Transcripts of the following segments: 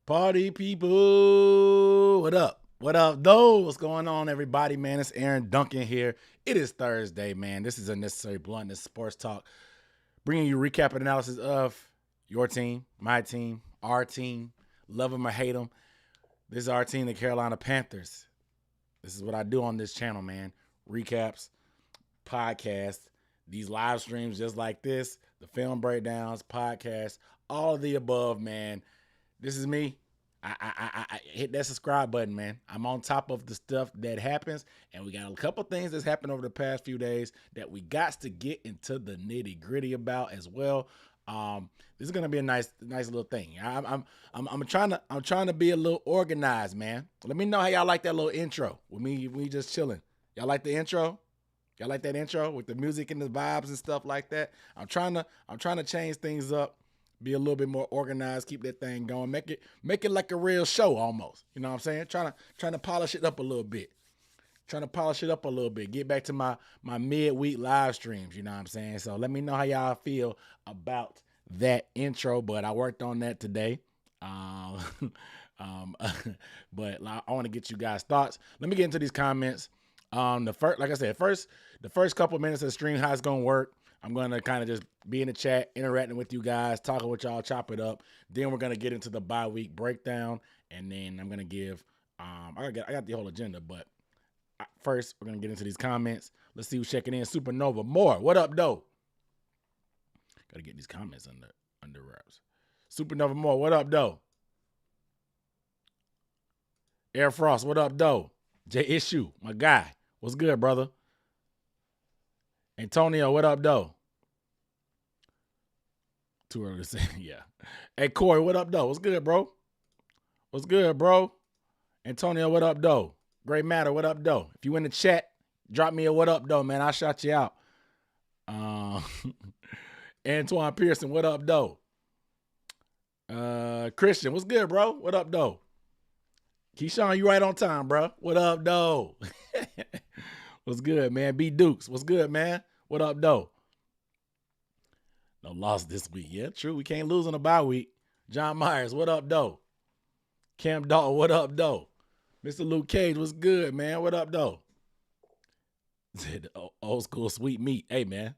Party people, what up? What up, though? What's going on, everybody, man? It's Aaron Duncan here. It is Thursday, man. This is a necessary bluntness sports talk, bringing you recap and analysis of your team, my team, our team. Love them or hate them. This is our team, the Carolina Panthers. This is what I do on this channel, man. Recaps, podcasts, these live streams just like this, the film breakdowns, podcasts, all of the above, man. This is me. I hit that subscribe button, man. I'm on top of the stuff that happens, and we got a couple things that's happened over the past few days that we got to get into the nitty gritty about as well. This is gonna be a nice little thing. I'm trying to be a little organized, man. Let me know how y'all like that little intro with me. We just chilling. Y'all like the intro? Y'all like that intro with the music and the vibes and stuff like that? I'm trying to change things up, be a little bit more organized, keep that thing going, make it like a real show almost. You know what I'm saying? Trying to polish it up a little bit. Get back to my midweek live streams, you know what I'm saying? So let me know how y'all feel about that intro, but I worked on that today. Um, but I want to get you guys' thoughts. Let me get into these comments. Like I said, the first couple minutes of the stream, how it's gonna work. I'm gonna kind of just be in the chat, interacting with you guys, talking with y'all, chop it up. Then we're gonna get into the bye week breakdown, and then I'm gonna give. I got the whole agenda, but first we're gonna get into these comments. Let's see who's checking in. Supernova More, what up, though? Gotta get these comments under wraps. Supernova More, what up, though? Air Frost, what up, though? J Issue, my guy, what's good, brother? Antonio, what up, though? Too early to say, yeah. Hey, Corey, what up, though? What's good, bro? What's good, bro? Antonio, what up, though? Great Matter, what up, though? If you in the chat, drop me a what up, though, man. I'll shout you out. Antoine Pearson, what up, though? Christian, what's good, bro? What up, though? Keyshawn, you right on time, bro. What up, though? What's good, man? B Dukes, what's good, man? What up, though? No loss this week. Yeah, true. We can't lose on a bye week. John Myers, what up, though? Cam Dalton, what up, though? Mr. Luke Cage, what's good, man? What up, though? Old school sweet meat. Hey, man.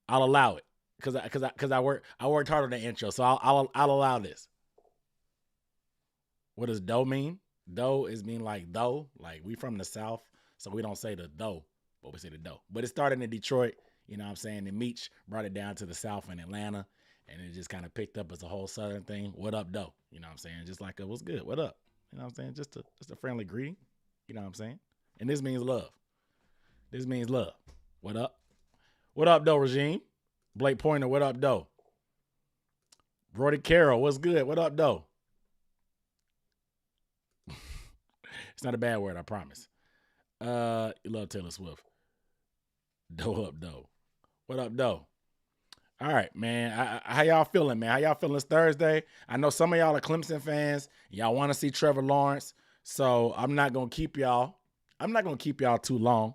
I'll allow it. Cause I worked hard on the intro, so I'll allow this. What does dough mean? Dough is mean like dough. Like we from the South, so we don't say the dough, but we say the dough. But it started in Detroit, you know what I'm saying? And Meech brought it down to the South in Atlanta, and it just kind of picked up as a whole Southern thing. What up, dough? You know what I'm saying? Just like what's good? What up? You know what I'm saying? Just a friendly greeting. You know what I'm saying? And this means love. This means love. What up? What up, dough regime? Blake Pointer, what up, dough? Brody Carroll, what's good? What up, dough? It's not a bad word, I promise. You love Taylor Swift. Dough up, dough. What up, dough? All right, man. How y'all feeling, man? How y'all feeling? It's Thursday. I know some of y'all are Clemson fans. Y'all want to see Trevor Lawrence. So I'm not gonna keep y'all too long.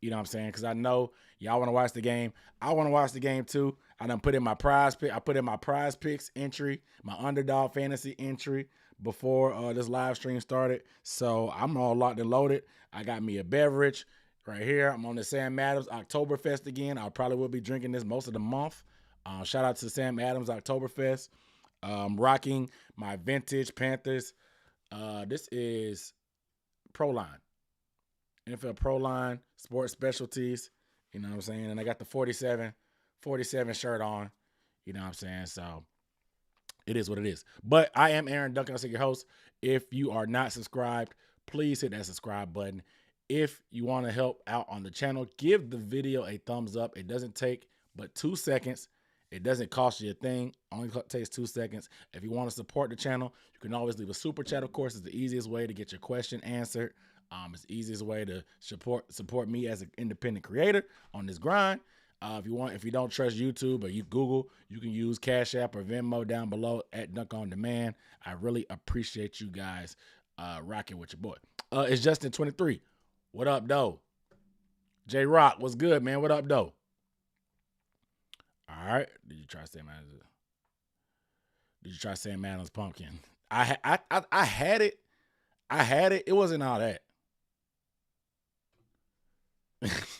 You know what I'm saying? Because I know y'all want to watch the game. I want to watch the game too. I done put in my prize pick. I put in my prize picks entry, my underdog fantasy entry before this live stream started. So I'm all locked and loaded. I got me a beverage right here. I'm on the Sam Adams Oktoberfest again. I probably will be drinking this most of the month. Shout out to Sam Adams Oktoberfest. Rocking my vintage Panthers. This is Proline. NFL Pro Line, Sports Specialties, you know what I'm saying? And I got the 47 shirt on, you know what I'm saying? So it is what it is. But I am Aaron Duncan, I'm your host. If you are not subscribed, please hit that subscribe button. If you want to help out on the channel, give the video a thumbs up. It doesn't take but 2 seconds. It doesn't cost you a thing. Only takes 2 seconds. If you want to support the channel, you can always leave a super chat, of course. It's the easiest way to get your question answered. It's the easiest way to support me as an independent creator on this grind. If you don't trust YouTube or you Google, you can use Cash App or Venmo down below at Dunk On Demand. I really appreciate you guys rocking with your boy. It's Justin 23. What up, though? J Rock, what's good, man? What up, though? All right. Did you try to say manager? Did you try Sam Adams pumpkin? I had it. I had it. It wasn't all that.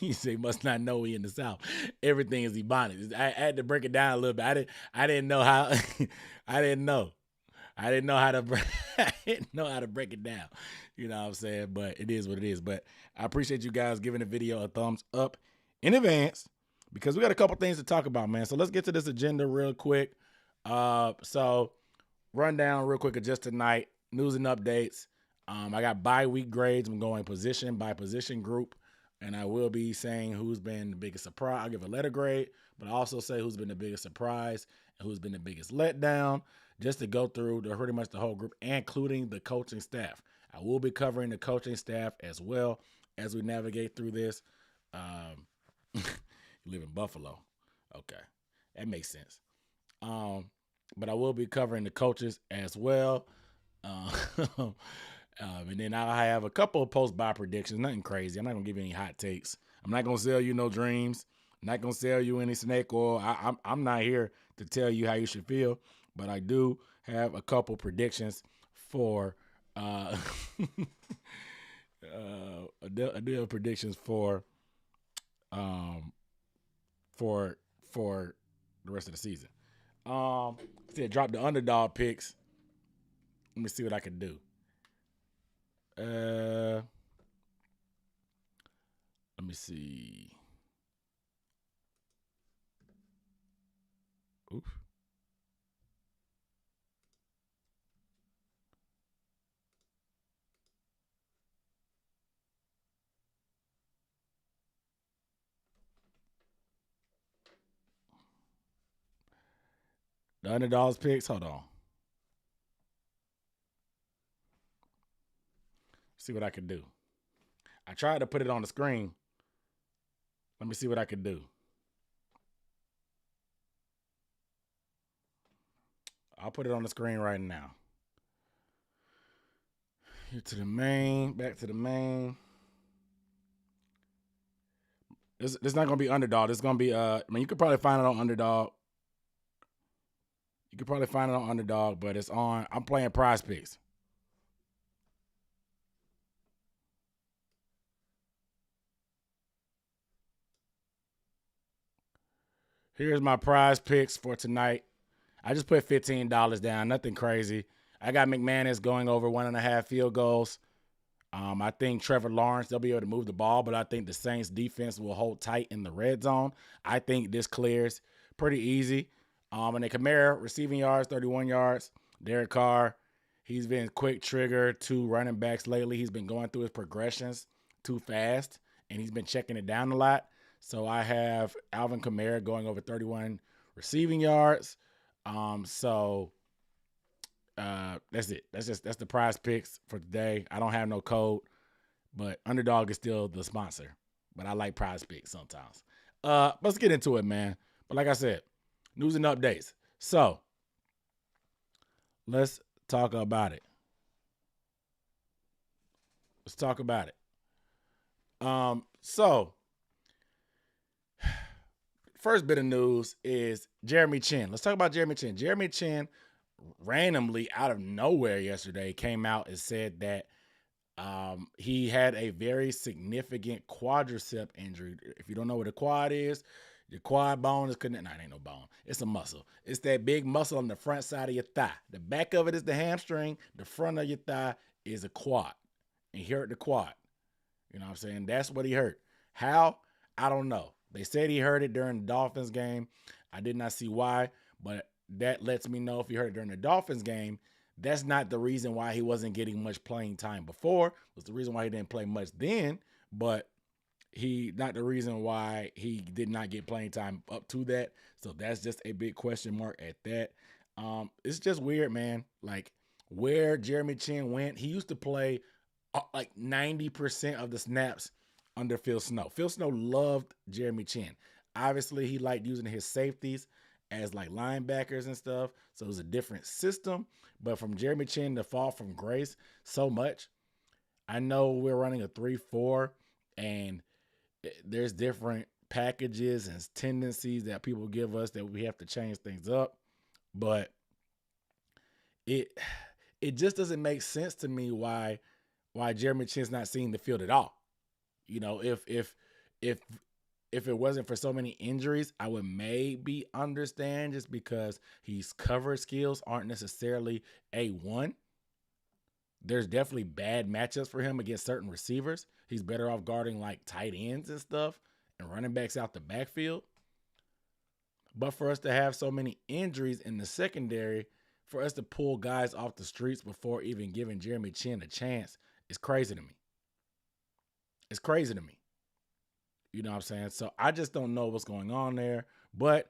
You say must not know we in the South. Everything is Ebonics. I had to break it down a little bit. I didn't know how. I didn't know. I didn't know how to. I didn't know how to break it down. You know what I'm saying? But it is what it is. But I appreciate you guys giving the video a thumbs up in advance because we got a couple things to talk about, man. So let's get to this agenda real quick. So rundown real quick of just tonight. News and updates. I got bye-week grades. I'm going position by position group. And I will be saying who's been the biggest surprise. I'll give a letter grade, but I also say who's been the biggest surprise and who's been the biggest letdown, just to go through pretty much the whole group, including the coaching staff. I will be covering the coaching staff as well as we navigate through this. You live in Buffalo. Okay. That makes sense. But I will be covering the coaches as well. And then I'll have a couple of post-buy predictions. Nothing crazy. I'm not going to give you any hot takes. I'm not going to sell you no dreams. I'm not going to sell you any snake oil. I'm not here to tell you how you should feel. But I do have a couple predictions for I do have predictions for the rest of the season. Said drop the underdog picks. Let me see what I can do. Let me see. Oof. The underdogs picks. Hold on. See what I can do. I tried to put it on the screen. Let me see what I can do. I'll put it on the screen right now. Here to the main, back to the main. This not gonna be underdog. This gonna be you could probably find it on underdog. You could probably find it on underdog, but it's on. I'm playing Prize Picks. Here's my Prize Picks for tonight. I just put $15 down. Nothing crazy. I got McManus going over 1.5 field goals. I think Trevor Lawrence, they'll be able to move the ball, but I think the Saints defense will hold tight in the red zone. I think this clears pretty easy. And then Kamara, receiving yards, 31 yards. Derek Carr, he's been quick trigger to running backs lately. He's been going through his progressions too fast, and he's been checking it down a lot. So I have Alvin Kamara going over 31 receiving yards. That's it. That's the Prize Picks for today. I don't have no code, but Underdog is still the sponsor. But I like Prize Picks sometimes. Let's get into it, man. But like I said, news and updates. So let's talk about it. So first bit of news is Jeremy Chinn. Let's talk about Jeremy Chinn. Jeremy Chinn randomly out of nowhere yesterday came out and said that he had a very significant quadricep injury. If you don't know what a quad is, your quad bone is connected. Nah, it ain't no bone. It's a muscle. It's that big muscle on the front side of your thigh. The back of it is the hamstring. The front of your thigh is a quad. And he hurt the quad. You know what I'm saying? That's what he hurt. How? I don't know. They said he hurt it during the Dolphins game. I did not see why, but that lets me know if he hurt it during the Dolphins game, that's not the reason why he wasn't getting much playing time before. It was the reason why he didn't play much then, but not the reason why he did not get playing time up to that. So that's just a big question mark at that. It's just weird, man. Like where Jeremy Chinn went, he used to play like 90% of the snaps under Phil Snow. Phil Snow loved Jeremy Chinn. Obviously, he liked using his safeties as like linebackers and stuff. So it was a different system. But from Jeremy Chinn to fall from grace so much, I know we're running a 3-4 and there's different packages and tendencies that people give us that we have to change things up. But it it just doesn't make sense to me why Jeremy Chinn's not seeing the field at all. You know, if if it wasn't for so many injuries, I would maybe understand just because his cover skills aren't necessarily A1. There's definitely bad matchups for him against certain receivers. He's better off guarding like tight ends and stuff and running backs out the backfield. But for us to have so many injuries in the secondary, for us to pull guys off the streets before even giving Jeremy Chinn a chance is crazy to me. It's crazy to me. You know what I'm saying? So I just don't know what's going on there. But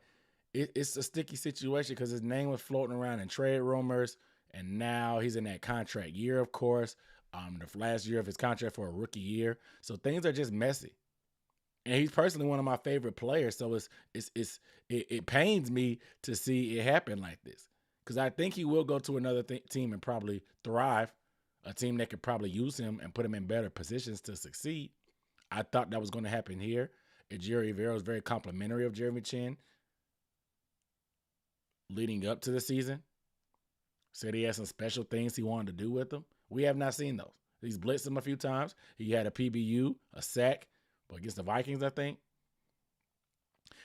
it's a sticky situation because his name was floating around in trade rumors, and now he's in that contract year, of course. The last year of his contract for a rookie year. So things are just messy. And he's personally one of my favorite players. So it pains me to see it happen like this. Because I think he will go to another team and probably thrive. A team that could probably use him and put him in better positions to succeed. I thought that was going to happen here. Jerry Rivera was very complimentary of Jeremy Chinn leading up to the season. Said he had some special things he wanted to do with him. We have not seen those. He's blitzed him a few times. He had a PBU, a sack, but against the Vikings, I think.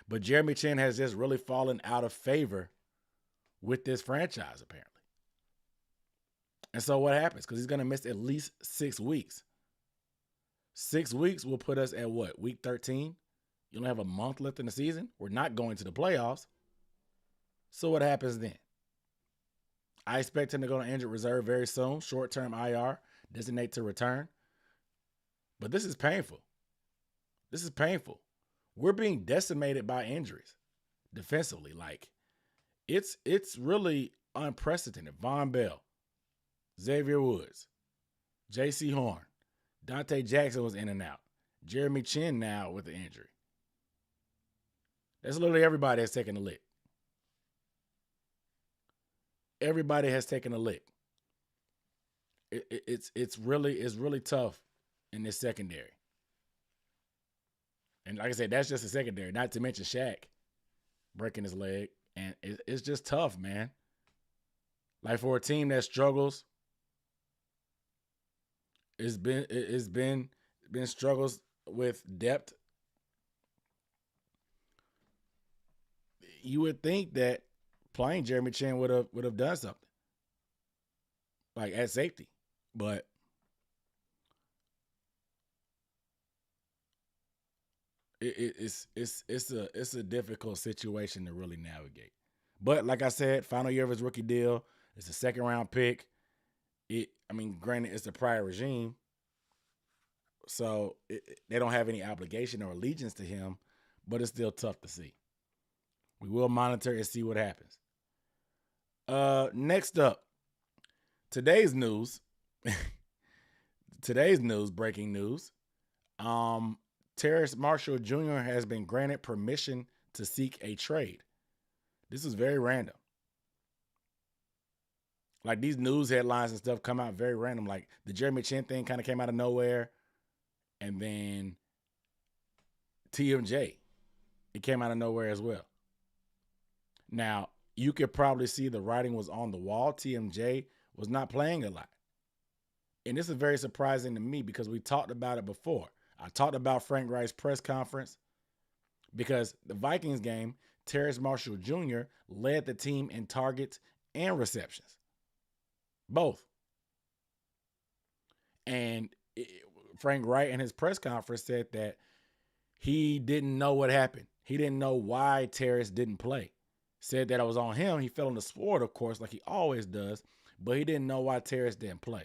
But Jeremy Chinn has just really fallen out of favor with this franchise, apparently. And so what happens? Because he's going to miss at least 6 weeks. 6 weeks will put us at what? Week 13? You don't have a month left in the season. We're not going to the playoffs. So what happens then? I expect him to go to injured reserve very soon. Short-term IR, designate to return. But this is painful. This is painful. We're being decimated by injuries defensively. Like, it's really unprecedented. Von Bell, Xavier Woods, J.C. Horn, Dante Jackson was in and out. Jeremy Chinn now with the injury. That's literally everybody has taken a lick. Everybody has taken a lick. It's really tough in this secondary. And like I said, that's just a secondary. Not to mention Shaq breaking his leg, and it's just tough, man. Like for a team that struggles, it's been struggles with depth. You would think that playing Jeremy Chinn would have done something, like at safety, but it's a difficult situation to really navigate. But like I said, final year of his rookie deal. It's a 2nd-round pick. Granted, it's the prior regime, so they don't have any obligation or allegiance to him, but it's still tough to see. We will monitor and see what happens. Next up, today's news. Breaking news. Terrace Marshall Jr. has been granted permission to seek a trade. This is very random. Like, these news headlines and stuff come out very random. Like, the Jeremy Chinn thing kind of came out of nowhere. And then TMJ, it came out of nowhere as well. Now, you could probably see the writing was on the wall. TMJ was not playing a lot. And this is very surprising to me because we talked about it before. I talked about Frank Reich's press conference because the Vikings game, Terrace Marshall Jr. led the team in targets and receptions. Both. And Frank Reich in his press conference said that he didn't know what happened. He didn't know why Terrace didn't play. Said that it was on him. He fell on the sword, of course, like he always does, but he didn't know why Terrace didn't play.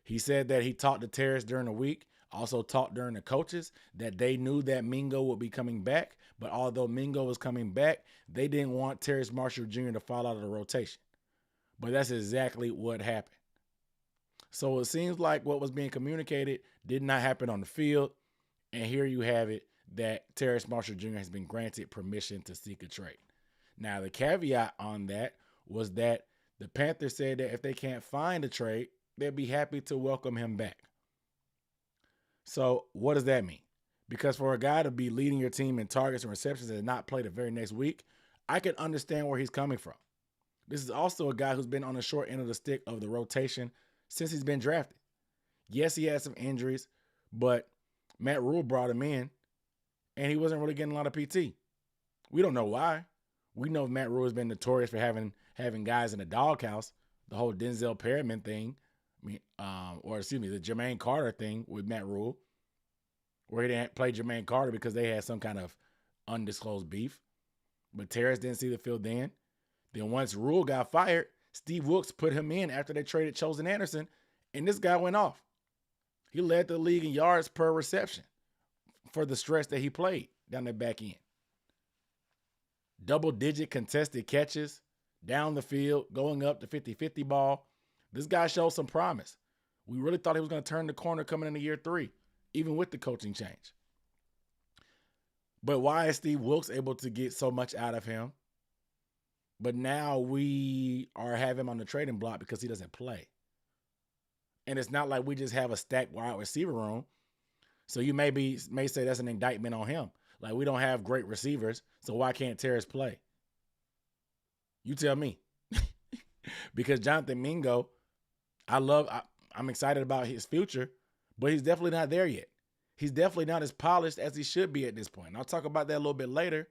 He said that he talked to Terrace during the week, also talked during the coaches, that they knew that Mingo would be coming back, but although Mingo was coming back, they didn't want Terrace Marshall Jr. to fall out of the rotation. But that's exactly what happened. So it seems like what was being communicated did not happen on the field, and here you have it, that Terrace Marshall Jr. has been granted permission to seek a trade. Now, the caveat on that was that the Panthers said that if they can't find a trade, they'd be happy to welcome him back. So what does that mean? Because for a guy to be leading your team in targets and receptions and not play the very next week, I can understand where he's coming from. This is also a guy who's been on the short end of the stick of the rotation since he's been drafted. Yes, he had some injuries, but Matt Rule brought him in, and he wasn't really getting a lot of PT. We don't know why. We know Matt Rule has been notorious for having guys in the doghouse. The whole Denzel Perryman thing, the Jermaine Carter thing with Matt Rule, where he didn't play Jermaine Carter because they had some kind of undisclosed beef. But Terrace didn't see the field then. Then once Rule got fired, Steve Wilks put him in after they traded Chosen Anderson, and this guy went off. He led the league in yards per reception for the stretch that he played down the back end. Double-digit contested catches down the field, going up the 50-50 ball. This guy showed some promise. We really thought he was going to turn the corner coming into year 3, even with the coaching change. But why is Steve Wilks able to get so much out of him? But now we are having him on the trading block because he doesn't play. And it's not like we just have a stacked wide receiver room. So you may say that's an indictment on him. Like, we don't have great receivers, so why can't Terrace play? You tell me. Because Jonathan Mingo, I'm excited about his future, but he's definitely not there yet. He's definitely not as polished as he should be at this point. And I'll talk about that a little bit later.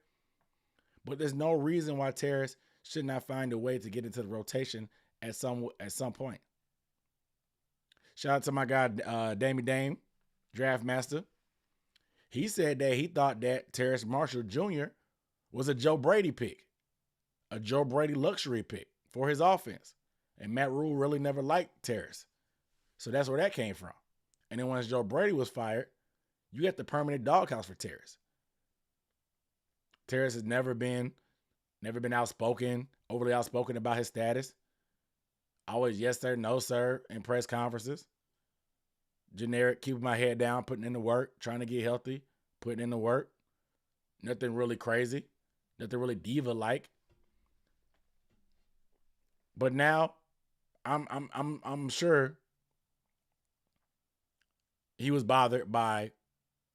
But there's no reason why Terrace should not find a way to get into the rotation at some point. Shout out to my guy, Dame, Draft Master. He said that he thought that Terrace Marshall Jr. was a Joe Brady pick, a Joe Brady luxury pick for his offense. And Matt Rule really never liked Terrace. So that's where that came from. And then once Joe Brady was fired, you got the permanent doghouse for Terrace. Terrace has never been outspoken, overly outspoken about his status. Always yes sir, no sir in press conferences. Generic, keeping my head down, putting in the work, trying to get healthy, putting in the work. Nothing really crazy, nothing really diva-like. But now, I'm sure he was bothered by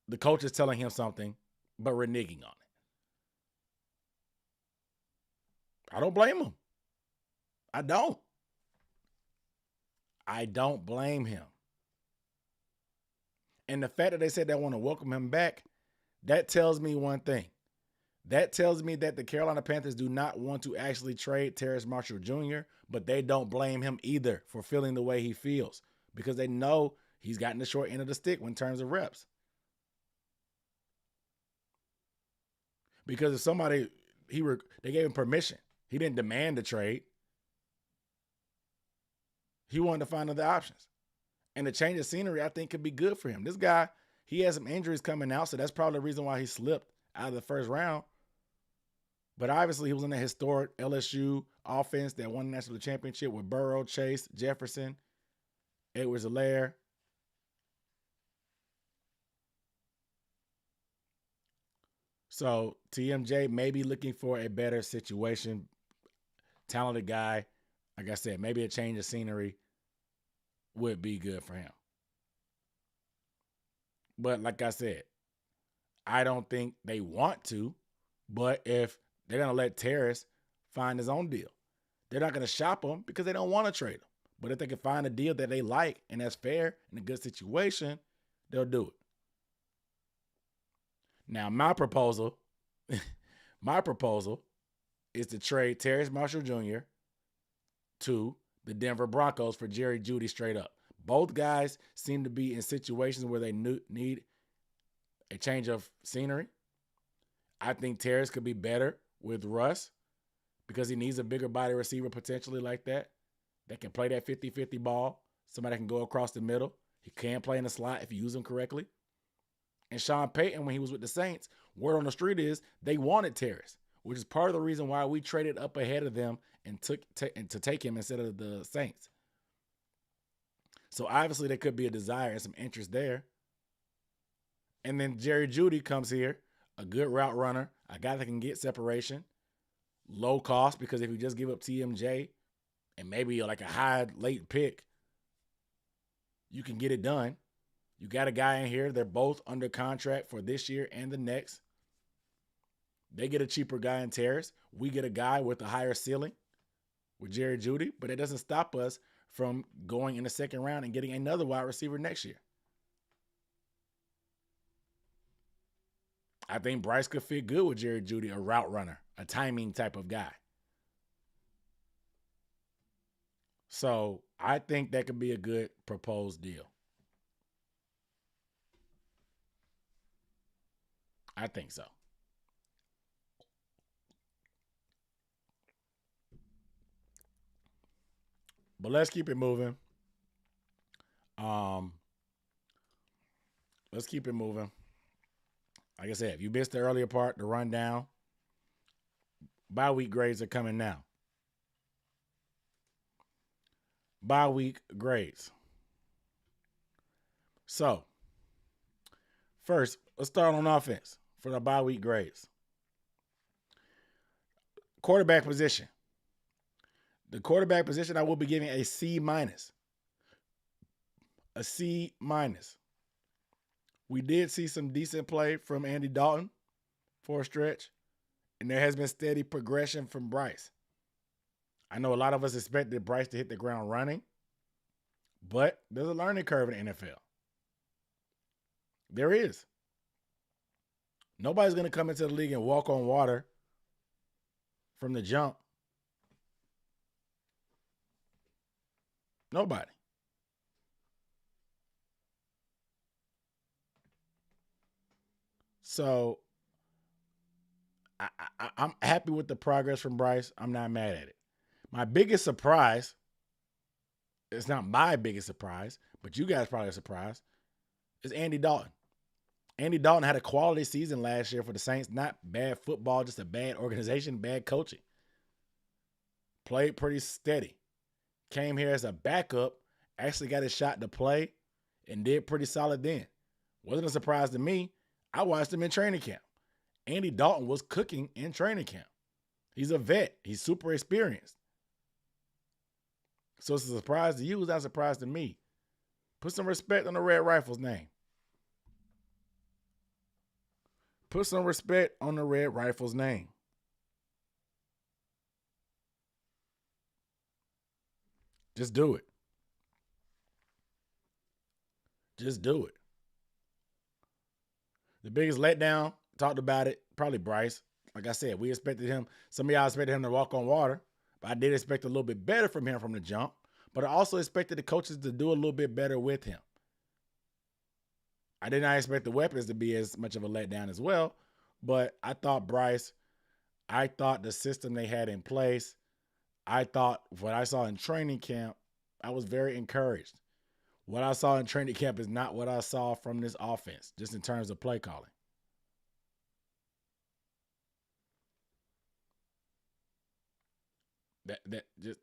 the coaches telling him something, but reneging on it. I don't blame him. I don't blame him. And the fact that they said they want to welcome him back, that tells me one thing. That tells me that the Carolina Panthers do not want to actually trade Terrace Marshall Jr., but they don't blame him either for feeling the way he feels, because they know he's gotten the short end of the stick in terms of reps. Because if somebody, they gave him permission. He didn't demand the trade. He wanted to find other options. And the change of scenery, I think, could be good for him. This guy, he has some injuries coming out, so that's probably the reason why he slipped out of the first round. But obviously, he was in a historic LSU offense that won the national championship with Burrow, Chase, Jefferson, Edwards-Helaire. So TMJ may be looking for a better situation. Talented guy. Like I said, maybe a change of scenery would be good for him. But like I said, I don't think they want to. But if they're going to let Terrace find his own deal, they're not going to shop him because they don't want to trade him. But if they can find a deal that they like and that's fair and a good situation, they'll do it. Now, my proposal is to trade Terrace Marshall Jr. to the Denver Broncos for Jerry Jeudy straight up. Both guys seem to be in situations where they need a change of scenery. I think Terrace could be better with Russ because he needs a bigger body receiver potentially like that can play that 50-50 ball. Somebody that can go across the middle. He can play in the slot if you use him correctly. And Sean Payton, when he was with the Saints, word on the street is they wanted Terrace, which is part of the reason why we traded up ahead of them and to take him instead of the Saints. So obviously there could be a desire and some interest there. And then Jerry Jeudy comes here, a good route runner, a guy that can get separation, low cost, because if you just give up TMJ and maybe like a high late pick, you can get it done. You got a guy in here. They're both under contract for this year and the next. They get a cheaper guy in Terrace. We get a guy with a higher ceiling with Jerry Jeudy, but it doesn't stop us from going in the second round and getting another wide receiver next year. I think Bryce could fit good with Jerry Jeudy, a route runner, a timing type of guy. So I think that could be a good proposed deal. I think so. But let's keep it moving. Um, let's keep it moving. Like I said, if you missed the earlier part, the rundown, bye week grades are coming now. Bye week grades. So, first, let's start on offense for the bye week grades. Quarterback position. The quarterback position, I will be giving a C minus. A C minus. We did see some decent play from Andy Dalton for a stretch, and there has been steady progression from Bryce. I know a lot of us expected Bryce to hit the ground running, but there's a learning curve in the NFL. There is. Nobody's going to come into the league and walk on water from the jump. Nobody. So I'm happy with the progress from Bryce. I'm not mad at it. My biggest surprise, it's not my biggest surprise, but you guys probably are surprised, is Andy Dalton. Andy Dalton had a quality season last year for the Saints. Not bad football, just a bad organization, bad coaching. Played pretty steady. Came here as a backup, actually got his shot to play, and did pretty solid then. Wasn't a surprise to me. I watched him in training camp. Andy Dalton was cooking in training camp. He's a vet. He's super experienced. So it's a surprise to you. It's not a surprise to me. Put some respect on the Red Rifles name. Put some respect on the Red Rifles name. Just do it. Just do it. The biggest letdown, talked about it, probably Bryce. Like I said, we expected him, some of y'all expected him to walk on water, but I did expect a little bit better from him from the jump, but I also expected the coaches to do a little bit better with him. I did not expect the weapons to be as much of a letdown as well, but I thought Bryce, I thought the system they had in place, I thought what I saw in training camp, I was very encouraged. What I saw in training camp is not what I saw from this offense, just in terms of play calling.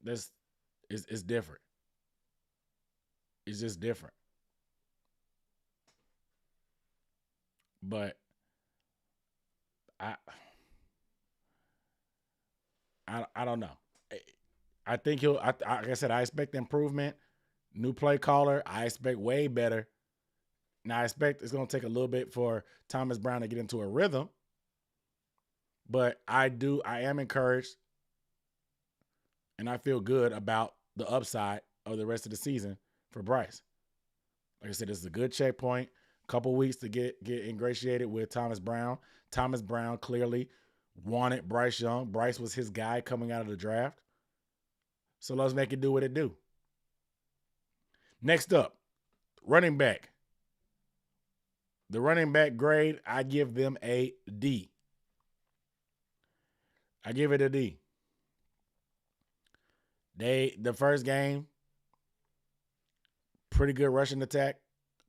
That's it's different. It's just different. But I I don't know. I think he'll. Like I said, I expect improvement. New play caller. I expect way better. Now I expect it's going to take a little bit for Thomas Brown to get into a rhythm, but I am encouraged, and I feel good about the upside of the rest of the season for Bryce. Like I said, this is a good checkpoint. Couple weeks to get ingratiated with Thomas Brown. Thomas Brown clearly wanted Bryce Young. Bryce was his guy coming out of the draft. So let's make it do what it do. Next up, running back. The running back grade, I give them a D. I give it a D. The first game, pretty good rushing attack.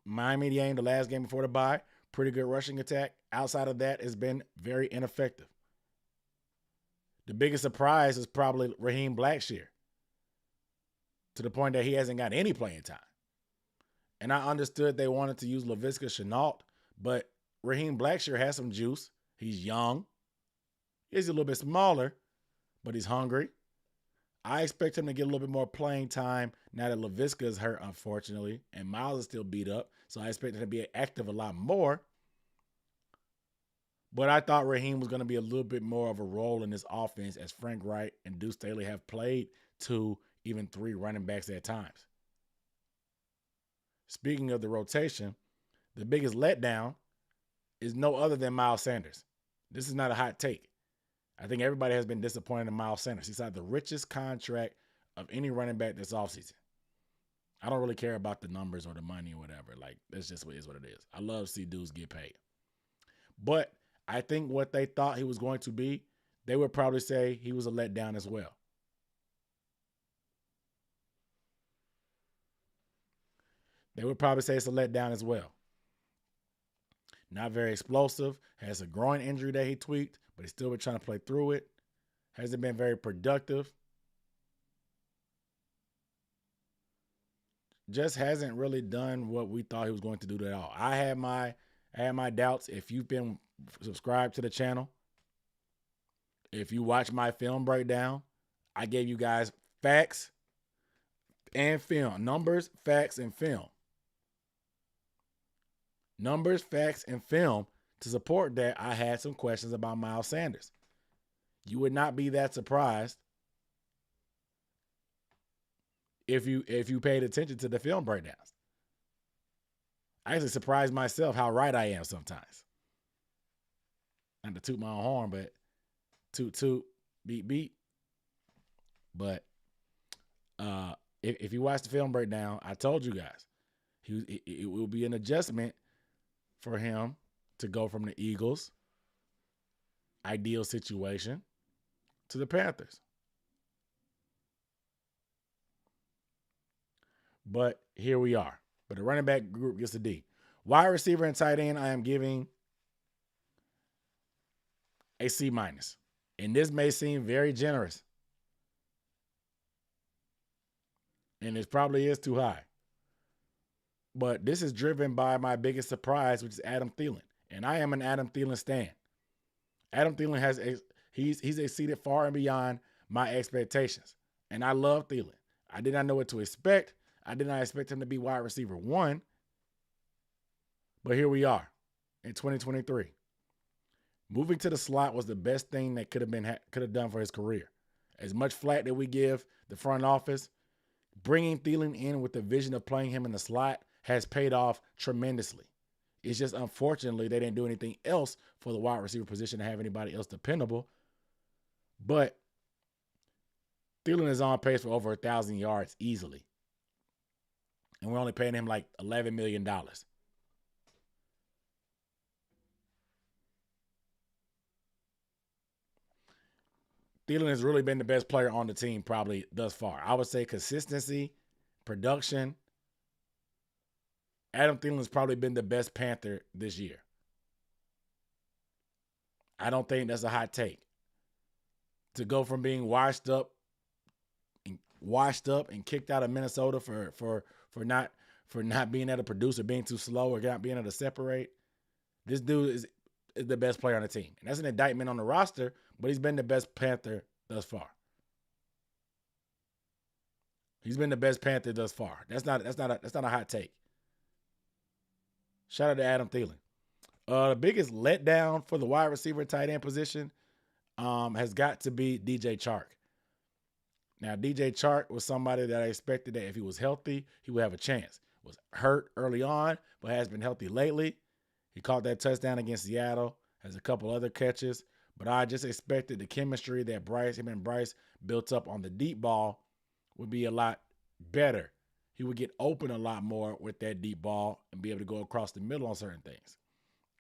Miami game, the last game before the bye, pretty good rushing attack. Outside of that, it's been very ineffective. The biggest surprise is probably Raheem Blackshear, to the point that he hasn't got any playing time. And I understood they wanted to use Laviska Shenault, but Raheem Blackshear has some juice. He's young. He's a little bit smaller, but he's hungry. I expect him to get a little bit more playing time now that Laviska is hurt, unfortunately, and Miles is still beat up. So I expect him to be active a lot more. But I thought Raheem was going to be a little bit more of a role in this offense, as Frank Wright and Deuce Staley have played 2, even 3 running backs at times. Speaking of the rotation, the biggest letdown is no other than Miles Sanders. This is not a hot take. I think everybody has been disappointed in Miles Sanders. He's had the richest contract of any running back this offseason. I don't really care about the numbers or the money or whatever. Like, that's just what it is. I love to see dudes get paid. But I think what they thought he was going to be, they would probably say he was a letdown as well. They would probably say it's a letdown as well. Not very explosive. Has a groin injury that he tweaked, but he's still been trying to play through it. Hasn't been very productive. Just hasn't really done what we thought he was going to do at all. I had my doubts. If you've been subscribed to the channel, if you watch my film breakdown, I gave you guys facts and film. Numbers, facts, and film. Numbers, facts, and film. To support that, I had some questions about Miles Sanders. You would not be that surprised if you paid attention to the film breakdowns. I actually surprised myself how right I am sometimes. Not to toot my own horn, but toot, beat. But if you watch the film breakdown, I told you guys, it will be an adjustment for him to go from the Eagles' ideal situation to the Panthers. But here we are. But the running back group gets a D. Wide receiver and tight end, I am giving a C-. And this may seem very generous. And it probably is too high. But this is driven by my biggest surprise, which is Adam Thielen. And I am an Adam Thielen stan. Adam Thielen he's exceeded far and beyond my expectations. And I love Thielen. I did not know what to expect. I did not expect him to be wide receiver 1. But here we are in 2023. Moving to the slot was the best thing that could have done for his career. As much flack that we give the front office, bringing Thielen in with the vision of playing him in the slot has paid off tremendously. It's just unfortunately they didn't do anything else for the wide receiver position to have anybody else dependable. But Thielen is on pace for over 1,000 yards easily. And we're only paying him like $11 million. Thielen has really been the best player on the team probably thus far. I would say consistency, production. Adam Thielen has probably been the best Panther this year. I don't think that's a hot take. To go from being washed up and kicked out of Minnesota for not being able to produce or being too slow or not being able to separate. This dude is the best player on the team. And that's an indictment on the roster, but he's been the best Panther thus far. He's been the best Panther thus far. That's not a hot take. Shout out to Adam Thielen. The biggest letdown for the wide receiver tight end position has got to be DJ Chark. Now, DJ Chark was somebody that I expected that if he was healthy, he would have a chance. Was hurt early on, but has been healthy lately. He caught that touchdown against Seattle, has a couple other catches, but I just expected the chemistry that him and Bryce built up on the deep ball would be a lot better. He would get open a lot more with that deep ball and be able to go across the middle on certain things.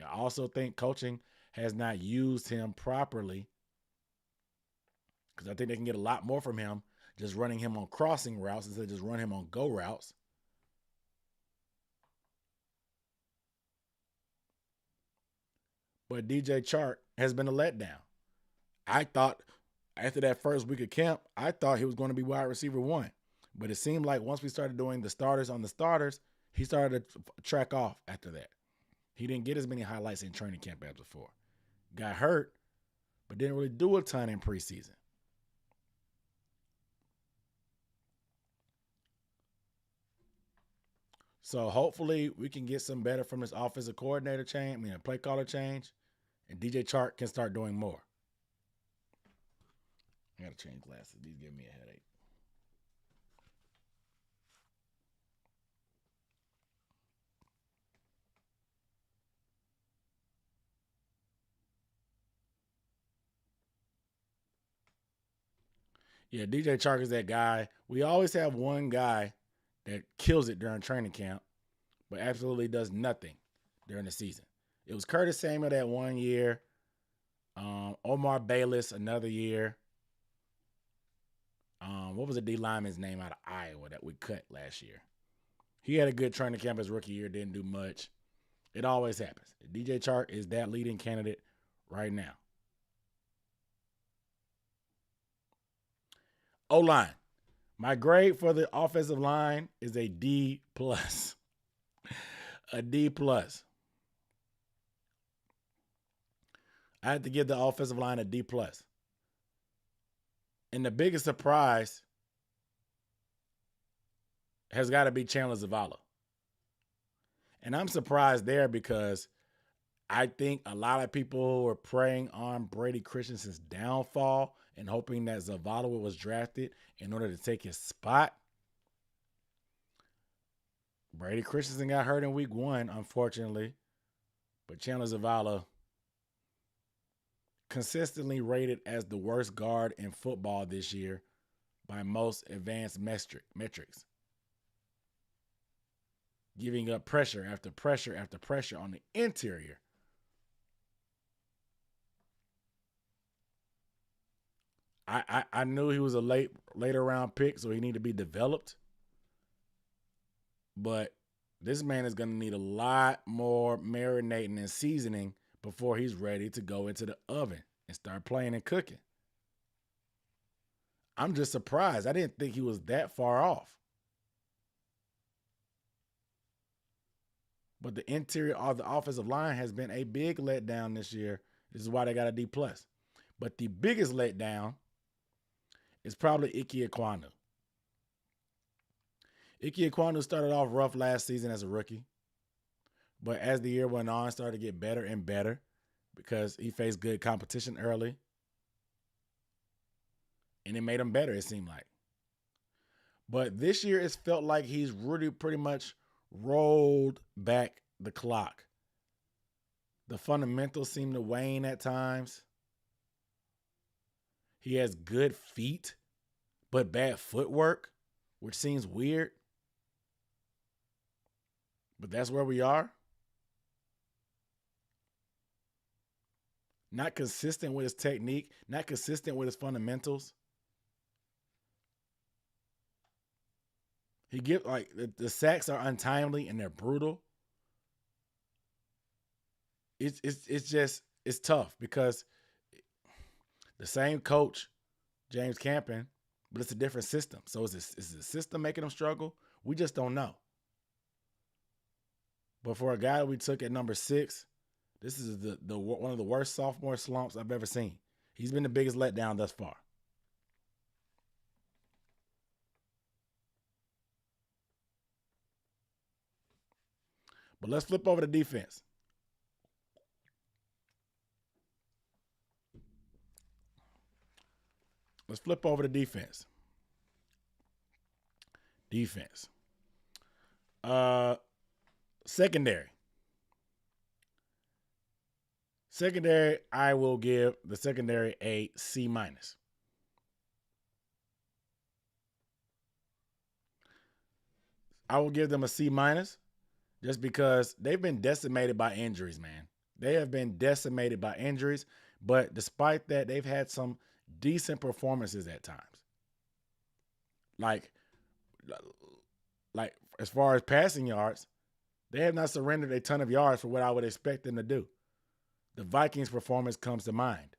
I also think coaching has not used him properly because I think they can get a lot more from him just running him on crossing routes instead of just running him on go routes. But DJ Chark has been a letdown. I thought after that first week of camp, I thought he was going to be wide receiver 1. But it seemed like once we started doing the starters on the starters, he started to track off after that. He didn't get as many highlights in training camp as before. Got hurt, but didn't really do a ton in preseason. So hopefully we can get some better from this offensive coordinator change, a play caller change, and DJ Chark can start doing more. I got to change glasses. These give me a headache. Yeah, DJ Chark is that guy. We always have one guy that kills it during training camp, but absolutely does nothing during the season. It was Curtis Samuel that 1 year. Omar Bayless another year. What was the D lineman's name out of Iowa that we cut last year? He had a good training camp his rookie year, didn't do much. It always happens. DJ Chark is that leading candidate right now. O-line. My grade for the offensive line is a D plus. A D plus. I had to give the offensive line a D plus. And the biggest surprise has got to be Chandler Zavala. And I'm surprised there because I think a lot of people were preying on Brady Christensen's downfall and hoping that Zavala was drafted in order to take his spot. Brady Christensen got hurt in week 1, unfortunately. But Chandler Zavala consistently rated as the worst guard in football this year by most advanced metrics. Giving up pressure after pressure after pressure on the interior. I knew he was a later round pick, so he needed to be developed. But this man is going to need a lot more marinating and seasoning before he's ready to go into the oven and start playing and cooking. I'm just surprised. I didn't think he was that far off. But the interior of the offensive line has been a big letdown this year. This is why they got a D+. But the biggest letdown is probably Ike Ekwonu. Ike Ekwonu started off rough last season as a rookie. But as the year went on, started to get better and better because he faced good competition early. And it made him better, it seemed like. But this year, it's felt like he's really pretty much rolled back the clock. The fundamentals seem to wane at times. He has good feet, but bad footwork, which seems weird. But that's where we are. Not consistent with his technique, not consistent with his fundamentals. He gives like the sacks are untimely and they're brutal. It's tough because the same coach, James Campen, but it's a different system. So is the system making him struggle? We just don't know. But for a guy that we took at number 6, this is the one of the worst sophomore slumps I've ever seen. He's been the biggest letdown thus far. But let's flip over to defense. Let's flip over to defense. Secondary. Secondary, I will give the secondary a C-. I will give them a C- just because they've been decimated by injuries, man. They have been decimated by injuries, but despite that, they've had some decent performances at times. Like as far as passing yards, they have not surrendered a ton of yards for what I would expect them to do. The Vikings' performance comes to mind.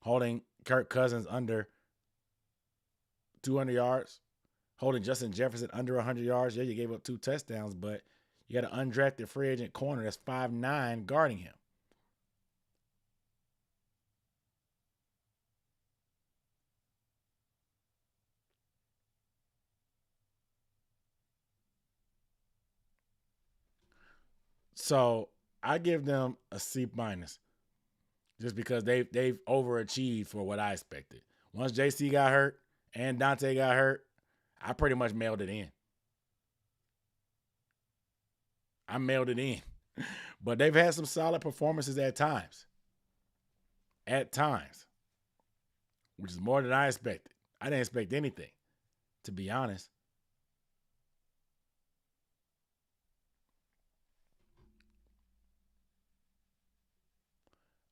Holding Kirk Cousins under 200 yards, holding Justin Jefferson under 100 yards. Yeah, you gave up 2 touchdowns, but you had an undrafted free agent corner that's 5'9" guarding him. So I give them a C- just because they've overachieved for what I expected. Once JC got hurt and Dante got hurt, I pretty much mailed it in. But they've had some solid performances at times. which is more than I expected. I didn't expect anything, to be honest.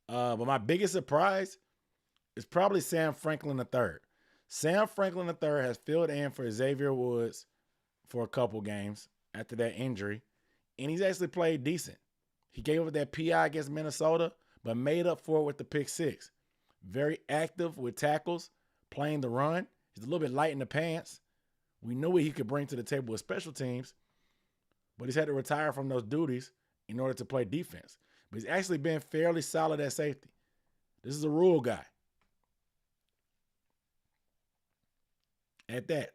But my biggest surprise is probably Sam Franklin III. Sam Franklin III has filled in for Xavier Woods for a couple games after that injury, and he's actually played decent. He gave up that PI against Minnesota, but made up for it with the pick six. Very active with tackles, playing the run. He's a little bit light in the pants. We knew what he could bring to the table with special teams, but he's had to retire from those duties in order to play defense. But he's actually been fairly solid at safety. This is a rule guy. At that.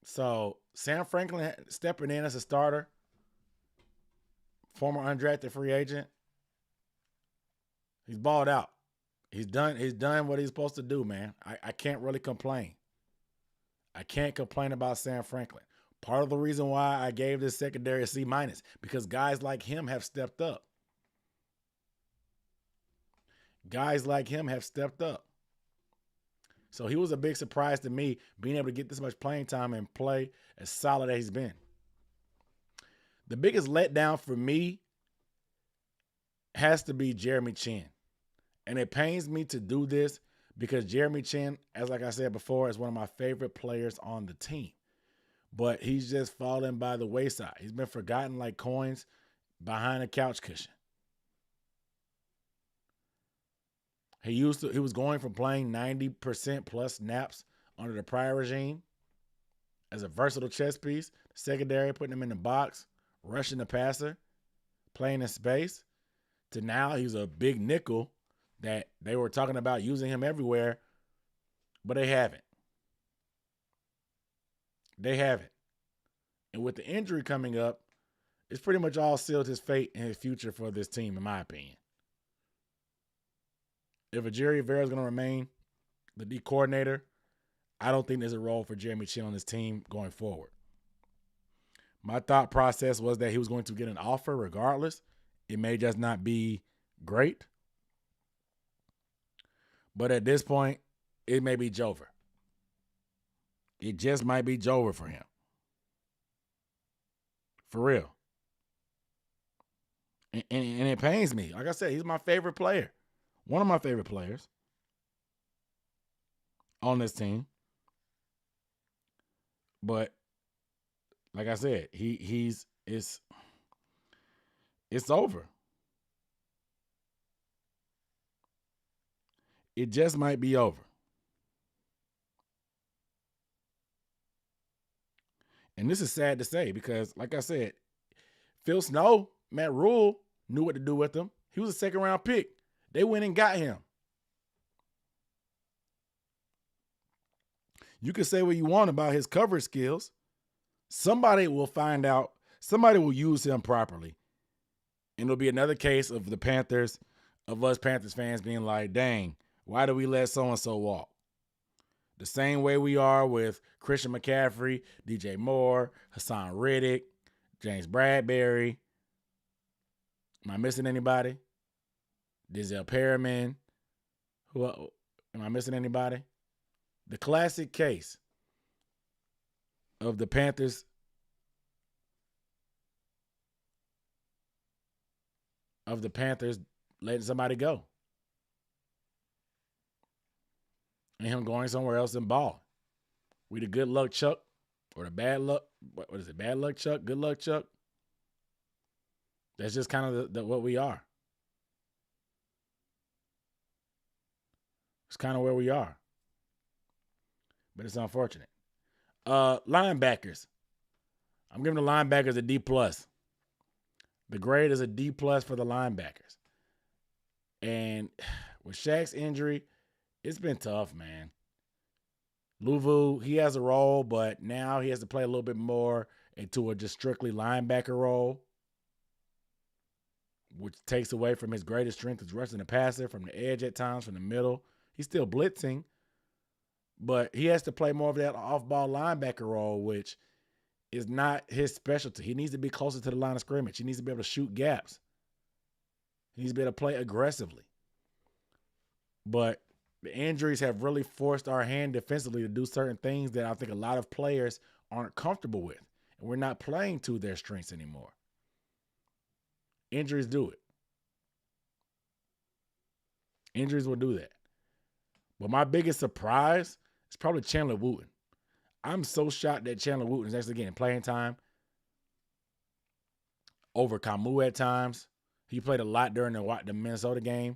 So Sam Franklin stepping in as a starter, former undrafted free agent. He's balled out. He's done what he's supposed to do, man. I can't really complain. I can't complain about Sam Franklin. Part of the reason why I gave this secondary a C-, because guys like him have stepped up. Guys like him have stepped up. So he was a big surprise to me, being able to get this much playing time and play as solid as he's been. The biggest letdown for me has to be Jeremy Chinn. And it pains me to do this because Jeremy Chinn, as like I said before, is one of my favorite players on the team. But he's just fallen by the wayside. He's been forgotten like coins behind a couch cushion. He was going from playing 90% plus snaps under the prior regime as a versatile chess piece, secondary, putting him in the box, rushing the passer, playing in space, to now he's a big nickel that they were talking about using him everywhere, but they haven't. They haven't. And with the injury coming up, it's pretty much all sealed his fate and his future for this team, in my opinion. If Jerry Vera is going to remain the D coordinator, I don't think there's a role for Jeremy Chinn on this team going forward. My thought process was that he was going to get an offer regardless. It may just not be great. But at this point, it may be Jover. It just might be Jover for him. For real. And it pains me. Like I said, he's my favorite player. One of my favorite players on this team. But like I said, it's over. It just might be over. And this is sad to say because, like I said, Phil Snow, Matt Rule knew what to do with him. He was a second-round pick. They went and got him. You can say what you want about his coverage skills. Somebody will find out. Somebody will use him properly. And it'll be another case of the Panthers, of us Panthers fans being like, dang, why do we let so-and-so walk? The same way we are with Christian McCaffrey, DJ Moore, Hassan Reddick, James Bradbury. Am I missing anybody? Denzel Perriman. Am I missing anybody? The classic case of the Panthers letting somebody go. And him going somewhere else and ball. We the good luck Chuck or the bad luck. What is it? Bad luck Chuck? Good luck Chuck? That's just kind of what we are. It's kind of where we are. But it's unfortunate. Linebackers. I'm giving the linebackers a D+. The grade is a D+ for the linebackers. And with Shaq's injury, it's been tough, man. Luvu, he has a role, but now he has to play a little bit more into a just strictly linebacker role, which takes away from his greatest strength as rushing the passer from the edge at times, from the middle. He's still blitzing, but he has to play more of that off-ball linebacker role, which is not his specialty. He needs to be closer to the line of scrimmage. He needs to be able to shoot gaps. He needs to be able to play aggressively. But The injuries have really forced our hand defensively to do certain things that I think a lot of players aren't comfortable with. And we're not playing to their strengths anymore. Injuries do it. Injuries will do that. But my biggest surprise is probably Chandler Wooten. I'm so shocked that Chandler Wooten is actually getting playing time over Camus at times. He played a lot during the Minnesota game.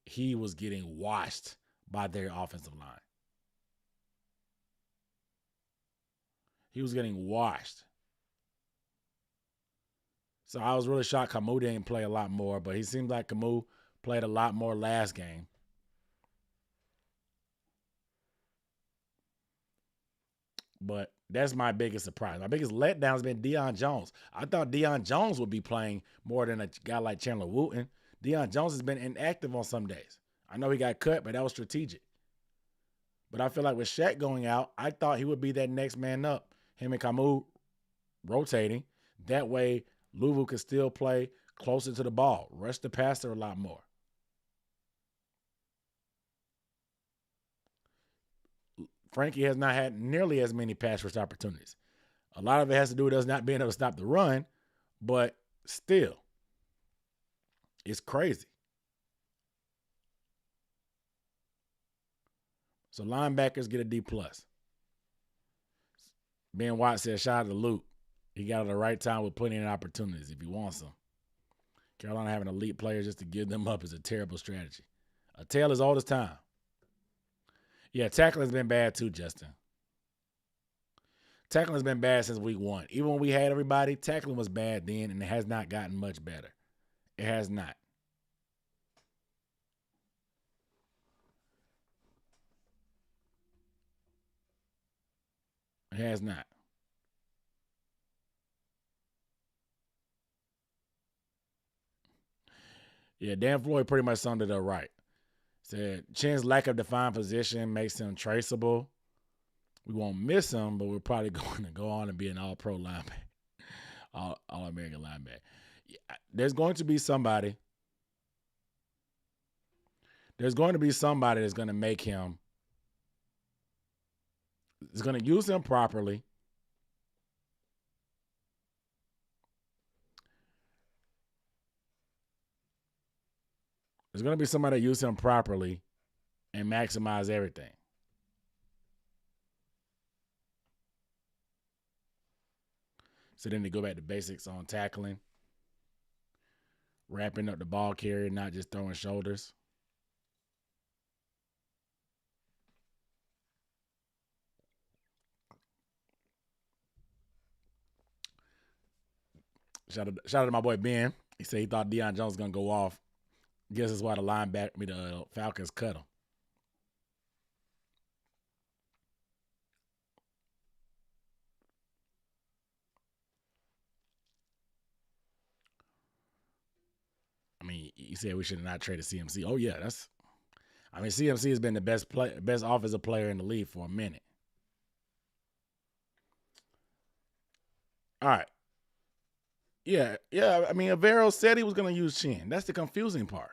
He was getting washed by their offensive line. He was getting washed. So I was really shocked Camus didn't play a lot more, but he seemed like Camus played a lot more last game. But that's my biggest surprise. My biggest letdown has been Deion Jones. I thought Deion Jones would be playing more than a guy like Chandler Wooten. Deion Jones has been inactive on some days. I know he got cut, but that was strategic. But I feel like with Shaq going out, I thought he would be that next man up. Him and Camus rotating. That way, Louisville could still play closer to the ball, rush the passer a lot more. Frankie has not had nearly as many pass rush opportunities. A lot of it has to do with us not being able to stop the run, but still, it's crazy. So linebackers get a D+. Ben Watt said, shout out to Luke. He got at the right time with putting in opportunities if he wants them. Carolina having elite players just to give them up is a terrible strategy. A tale as old as time. Yeah, tackling has been bad too, Justin. Tackling has been bad since week 1. Even when we had everybody, tackling was bad then, and it has not gotten much better. It has not. It has not. Yeah, Dan Floyd pretty much summed it up right. Said Chinn's lack of defined position makes him traceable. We won't miss him, but we're probably going to go on and be an all-pro linebacker, all-American linebacker. There's going to be somebody. There's going to be somebody that's going to make him. Is going to use him properly. There's going to be somebody that use him properly and maximize everything. So then they go back to basics on tackling, wrapping up the ball carrier, not just throwing shoulders. Shout out to my boy Ben. He said he thought Deion Jones was going to go off. Guess that's why the Falcons cut him. I mean, you said we should have not traded CMC. Oh yeah, CMC has been the best offensive player in the league for a minute. All right. Yeah. I mean, Avero said he was going to use Chinn. That's the confusing part.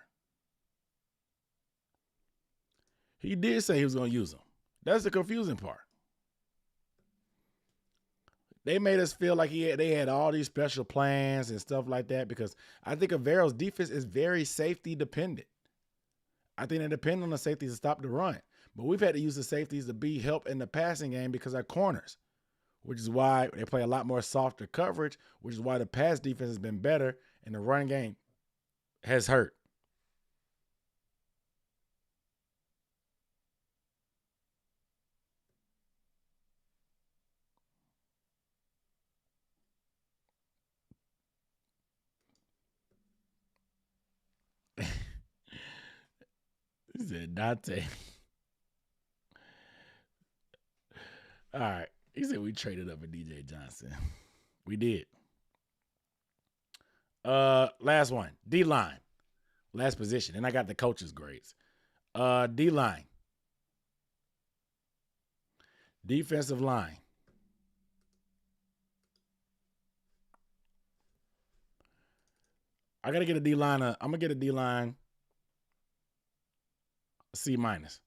He did say he was going to use him. That's the confusing part. They made us feel like they had all these special plans and stuff like that because I think Avero's defense is very safety dependent. I think they depend on the safeties to stop the run. But we've had to use the safeties to be help in the passing game because our corners, which is why they play a lot more softer coverage, which is why the pass defense has been better and the run game has hurt. He said Dante. All right. He said we traded up for DJ Johnson. We did. Last one. D-line. Last position. And I got the coaches' grades. D-line. Defensive line. I gotta get a D-line. I'm gonna get a D-line C minus.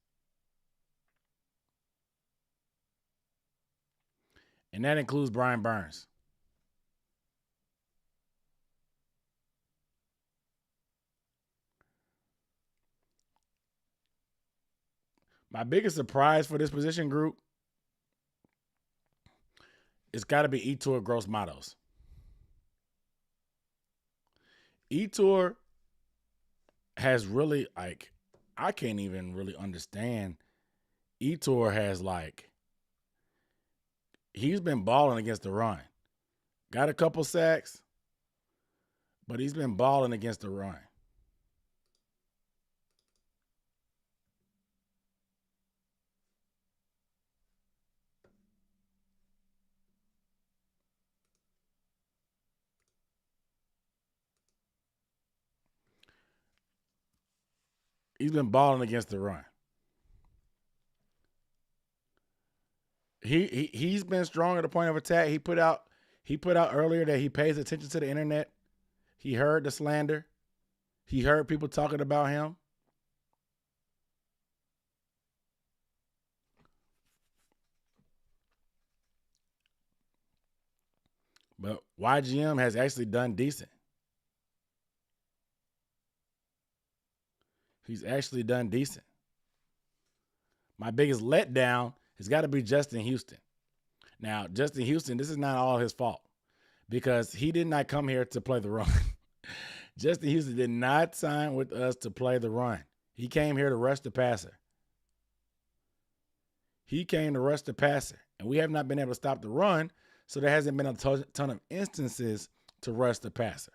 And that includes Brian Burns. My biggest surprise for this position group, it's got to be Etor Gross Matos. Etor has really, like, I can't even really understand. Etor has, like, he's been balling against the run. Got a couple sacks, but he's been balling against the run. He's been balling against the run. He's been strong at the point of attack. He put out earlier that he pays attention to the internet. He heard the slander. He heard people talking about him. But YGM has actually done decent. He's actually done decent. My biggest letdown has got to be Justin Houston. Now, Justin Houston, this is not all his fault because he did not come here to play the run. Justin Houston did not sign with us to play the run. He came here to rush the passer. He came to rush the passer, and we have not been able to stop the run, so there hasn't been a ton of instances to rush the passer,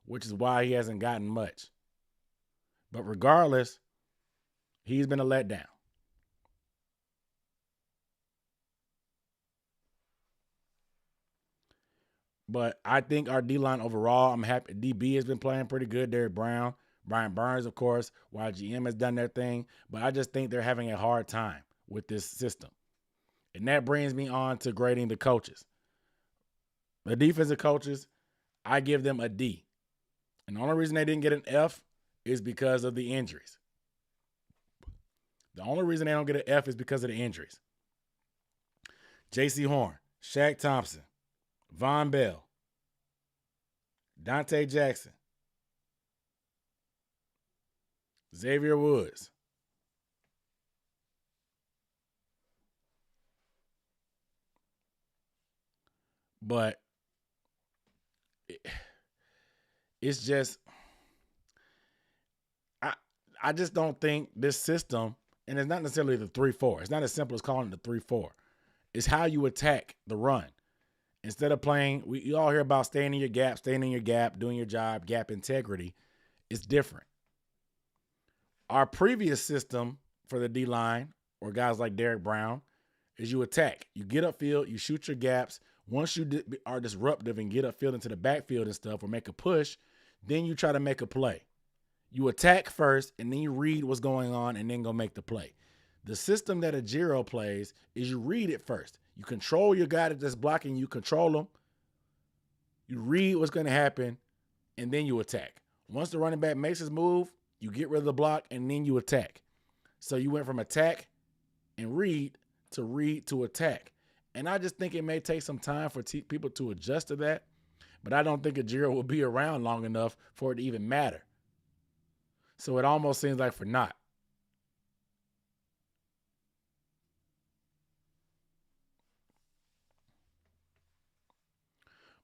which is why he hasn't gotten much. But regardless, he's been a letdown. But I think our D-line overall, I'm happy. DB has been playing pretty good. Derek Brown, Brian Burns, of course. YGM has done their thing. But I just think they're having a hard time with this system. And that brings me on to grading the coaches. The defensive coaches, I give them a D. And the only reason they didn't get an F is because of the injuries. The only reason they don't get an F is because of the injuries. J.C. Horn, Shaq Thompson, Von Bell, Dante Jackson, Xavier Woods. But it's just, I just don't think this system, and it's not necessarily the 3-4. It's not as simple as calling it the 3-4. It's how you attack the run. Instead of playing, you all hear about staying in your gap, doing your job, gap integrity. It's different. Our previous system for the D-line, or guys like Derek Brown, is you attack. You get upfield, you shoot your gaps. Once you are disruptive and get upfield into the backfield and stuff or make a push, then you try to make a play. You attack first, and then you read what's going on and then go make the play. The system that Ejiro plays is you read it first. You control your guy that's blocking. You control him. You read what's going to happen, and then you attack. Once the running back makes his move, you get rid of the block, and then you attack. So you went from attack and read to attack. And I just think it may take some time for people to adjust to that, but I don't think Ejiro will be around long enough for it to even matter. So it almost seems like for naught.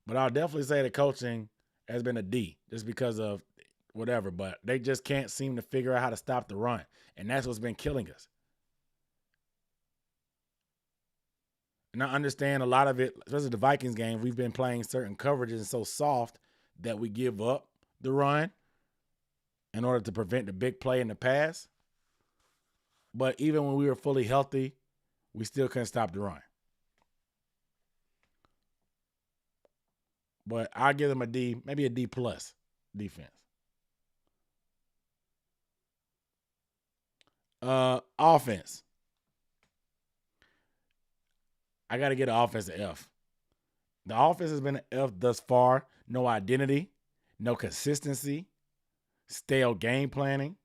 But I'll definitely say the coaching has been a D just because of whatever. But they just can't seem to figure out how to stop the run. And that's what's been killing us. And I understand a lot of it, especially the Vikings game, we've been playing certain coverages so soft that we give up the run in order to prevent the big play in the pass. But even when we were fully healthy, we still couldn't stop the run. But I'll give them a D, maybe a D plus defense. Offense. I got to get an offense an F. The offense has been an F thus far. No identity, no consistency, stale game planning.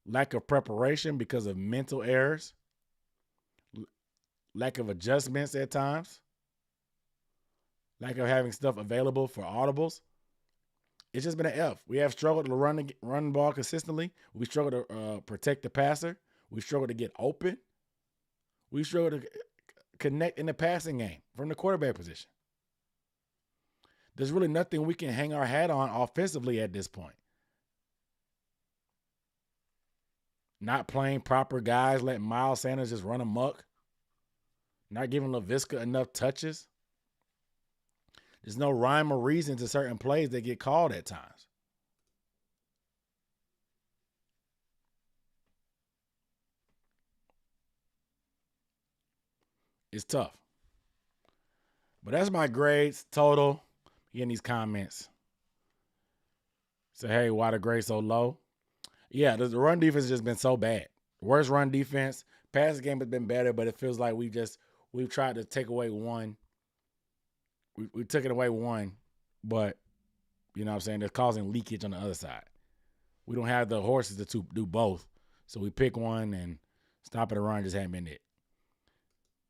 lack of preparation because of mental errors, lack of adjustments at times, lack of having stuff available for audibles. It's just been an F. We have struggled to run the ball consistently. We struggle to protect the passer. We struggle to get open. We struggle to connect in the passing game from the quarterback position. There's really nothing we can hang our hat on offensively at this point. Not playing proper guys, letting Miles Sanders just run amok. Not giving LaVisca enough touches. There's no rhyme or reason to certain plays that get called at times. It's tough. But that's my grades total. Getting these comments. Say, hey, why the grade so low? Yeah, the run defense has just been so bad. Worst run defense. Passing game has been better, but it feels like we've tried to take away one. We took it away one, but you know what I'm saying? They're causing leakage on the other side. We don't have the horses to do both. So we pick one and stopping the run just hadn't been it.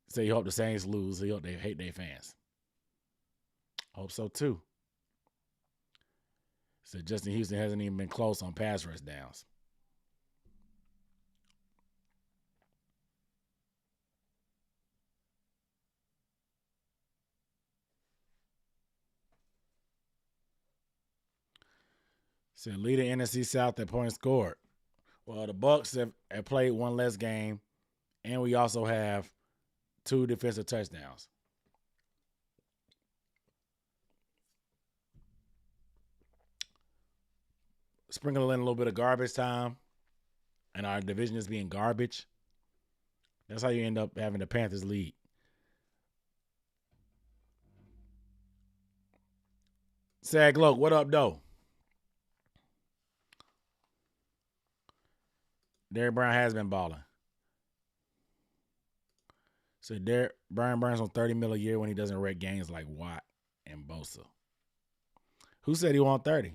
So you hope the Saints lose. So you hope they hate their fans. Hope so too. So Justin Houston hasn't even been close on pass rush downs. Said leader NFC South at points scored. Well, the Bucs have played one less game, and we also have 2 defensive touchdowns. Sprinkle in a little bit of garbage time, and our division is being garbage. That's how you end up having the Panthers lead. Sag Loke, what up, though? Derrick Brown has been balling. So Brian Burns on $30 million a year when he doesn't rate games like Watt and Bosa. Who said he wanted 30?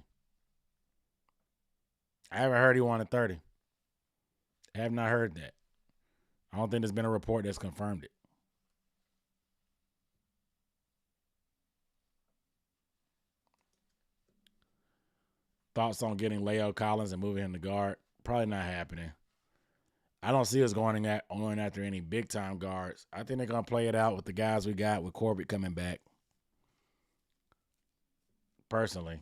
I haven't heard he wanted 30. I have not heard that. I don't think there's been a report that's confirmed it. Thoughts on getting Leo Collins and moving him to guard? Probably not happening. I don't see us going after any big-time guards. I think they're going to play it out with the guys we got with Corbett coming back. Personally.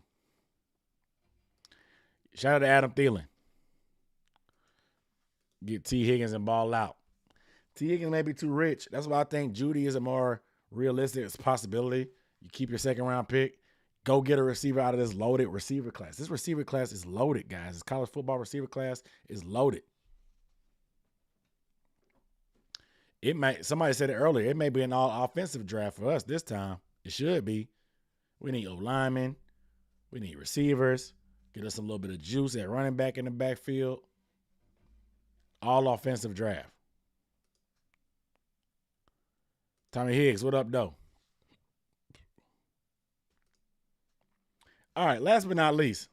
Shout out to Adam Thielen. Get T. Higgins and ball out. T. Higgins may be too rich. That's why I think Judy is a more realistic possibility. You keep your second-round pick. Go get a receiver out of this loaded receiver class. This receiver class is loaded, guys. This college football receiver class is loaded. Somebody said it earlier, it may be an all-offensive draft for us this time. It should be. We need O-linemen. We need receivers. Get us a little bit of juice at running back in the backfield. All-offensive draft. Tommy Higgs, what up, though? All right, last but not least,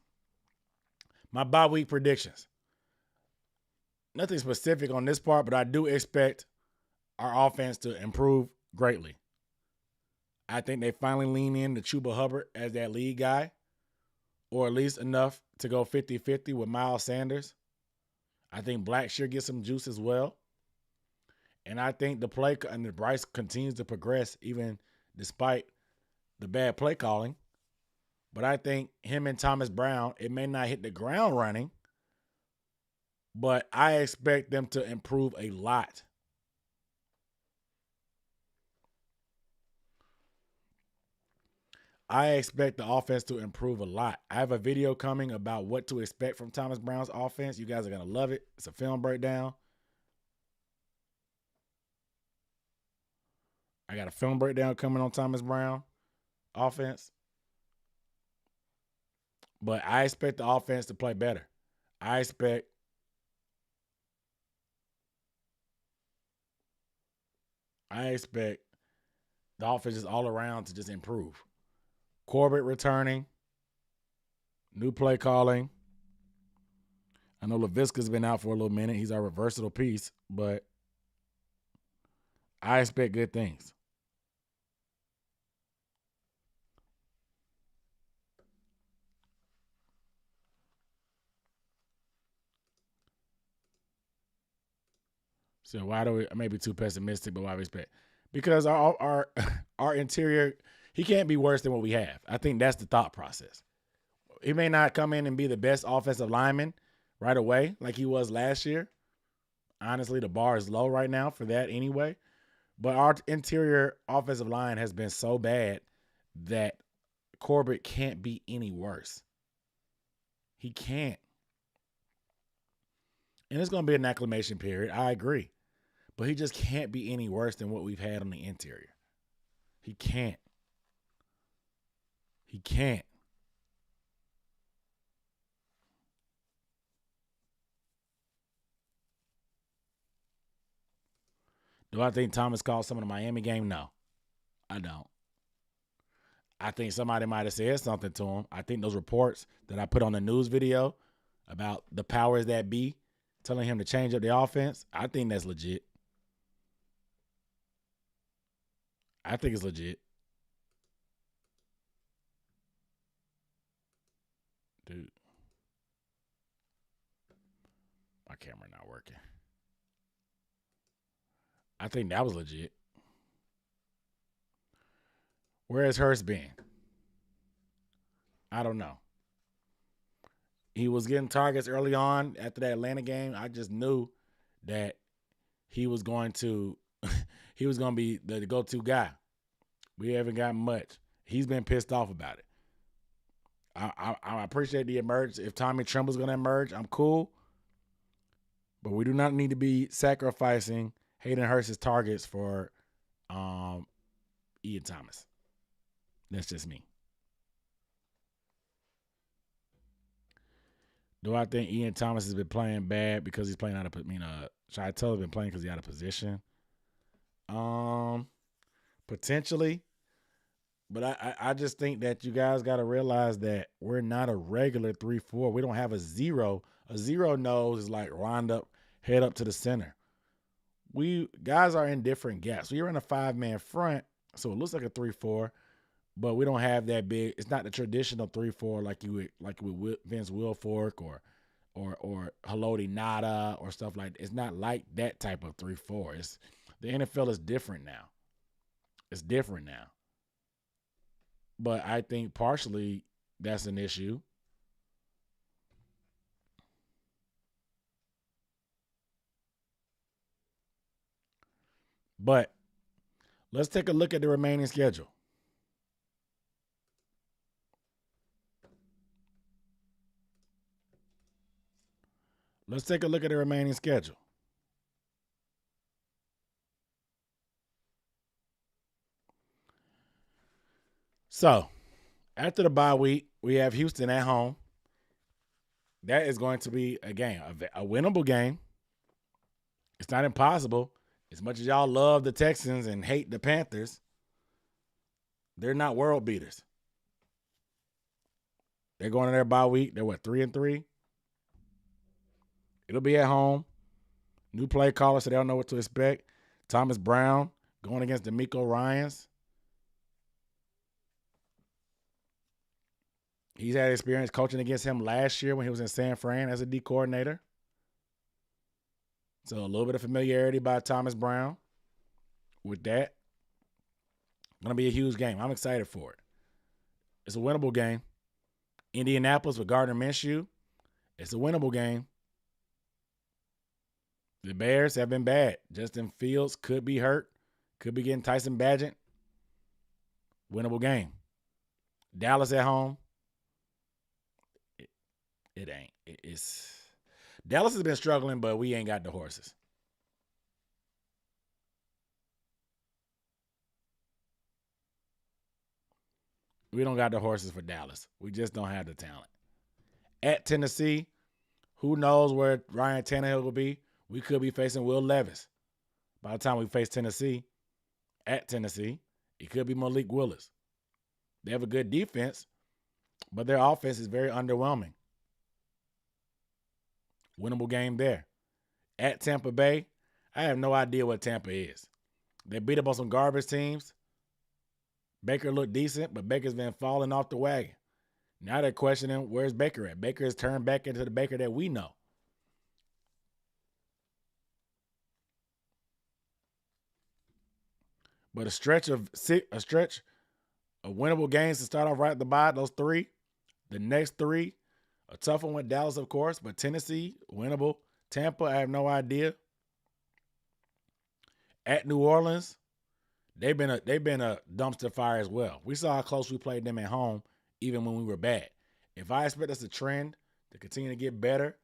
my bye week predictions. Nothing specific on this part, but I do expect our offense to improve greatly. I think they finally lean in to Chuba Hubbard as that lead guy, or at least enough to go 50-50 with Miles Sanders. I think Black should get some juice as well. And I think the Bryce continues to progress even despite the bad play calling. But I think him and Thomas Brown, it may not hit the ground running, but I expect them to improve a lot. I expect the offense to improve a lot. I have a video coming about what to expect from Thomas Brown's offense. You guys are going to love it. It's a film breakdown. I got a film breakdown coming on Thomas Brown offense. But I expect the offense to play better. I expect the offense just all around to just improve. Corbett returning, new play calling. I know LaVisca's been out for a little minute. He's our versatile piece, but I expect good things. So why do we? I may be too pessimistic, but why we expect? Because our interior, he can't be worse than what we have. I think that's the thought process. He may not come in and be the best offensive lineman right away like he was last year. Honestly, the bar is low right now for that anyway. But our interior offensive line has been so bad that Corbett can't be any worse. He can't. And it's going to be an acclimation period. I agree. But he just can't be any worse than what we've had on the interior. He can't. He can't. Do I think Thomas called some of the Miami game? No, I don't. I think somebody might have said something to him. I think those reports that I put on the news video about the powers that be telling him to change up the offense, I think that's legit. I think it's legit. Dude. My camera not working. I think that was legit. Where has Hurst been? I don't know. He was getting targets early on after that Atlanta game. I just knew that he was going to be the go-to guy. We haven't gotten much. He's been pissed off about it. I appreciate the emergence. If Tommy Tremble's going to emerge, I'm cool. But we do not need to be sacrificing Hayden Hurst's targets for Ian Thomas. That's just me. Do I think Ian Thomas has been playing bad because he's playing out of? Should I tell him been playing because he's out of position? Potentially, but I just think that you guys got to realize that we're not a regular 3-4. We don't have a zero. A zero nose is like lined up, head up to the center. We guys are in different gaps. We're in a 5-man front, so it looks like a 3-4. But we don't have that big. It's not the traditional 3-4 like with Vince Wilfork or Haloti Nada or stuff like that. It's not like that type of 3-4. It's the NFL is different now. It's different now. But I think partially that's an issue. But let's take a look at the remaining schedule. Let's take a look at the remaining schedule. So, after the bye week, we have Houston at home. That is going to be a game, a winnable game. It's not impossible. As much as y'all love the Texans and hate the Panthers, they're not world beaters. They're going to their bye week. They're 3-3? It'll be at home. New play caller, so they don't know what to expect. Thomas Brown going against D'Amico Ryans. He's had experience coaching against him last year when he was in San Fran as a D coordinator. So a little bit of familiarity by Thomas Brown with that. Going to be a huge game. I'm excited for it. It's a winnable game. Indianapolis with Gardner Minshew. It's a winnable game. The Bears have been bad. Justin Fields could be hurt. Could be getting Tyson Bagent. Winnable game. Dallas at home. It ain't. It's Dallas has been struggling, but we ain't got the horses. We don't got the horses for Dallas. We just don't have the talent. At Tennessee, who knows where Ryan Tannehill will be? We could be facing Will Levis. By the time we face Tennessee, at Tennessee, it could be Malik Willis. They have a good defense, but their offense is very underwhelming. Winnable game there. At Tampa Bay, I have no idea what Tampa is. They beat up on some garbage teams. Baker looked decent, but Baker's been falling off the wagon. Now they're questioning, where's Baker at? Baker has turned back into the Baker that we know. But a stretch of winnable games to start off right at the bye, those three. The next three, a tough one with Dallas, of course, but Tennessee, winnable. Tampa, I have no idea. At New Orleans, they've been a dumpster fire as well. We saw how close we played them at home, even when we were bad. If I expect us to trend to continue to get better,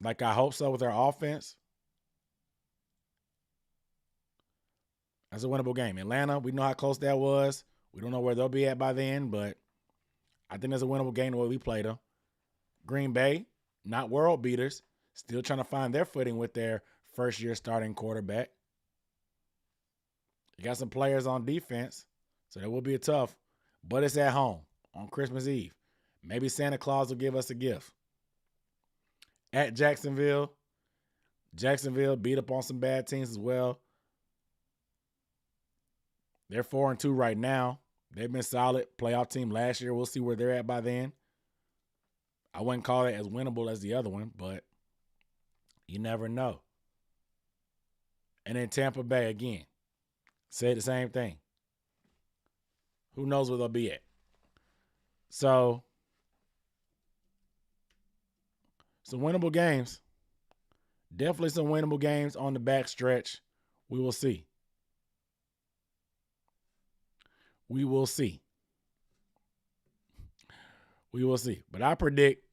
like I hope so with our offense, that's a winnable game. Atlanta, we know how close that was. We don't know where they'll be at by then, but I think that's a winnable game the way we played them. Green Bay, not world beaters, still trying to find their footing with their first-year starting quarterback. You got some players on defense, so that will be a tough, but it's at home on Christmas Eve. Maybe Santa Claus will give us a gift. At Jacksonville beat up on some bad teams as well. They're 4-2 right now. They've been solid. Playoff team last year. We'll see where they're at by then. I wouldn't call it as winnable as the other one, but you never know. And then Tampa Bay again. Say the same thing. Who knows where they'll be at? So, some winnable games. Definitely some winnable games on the back stretch. We will see. We will see. We will see. But I predict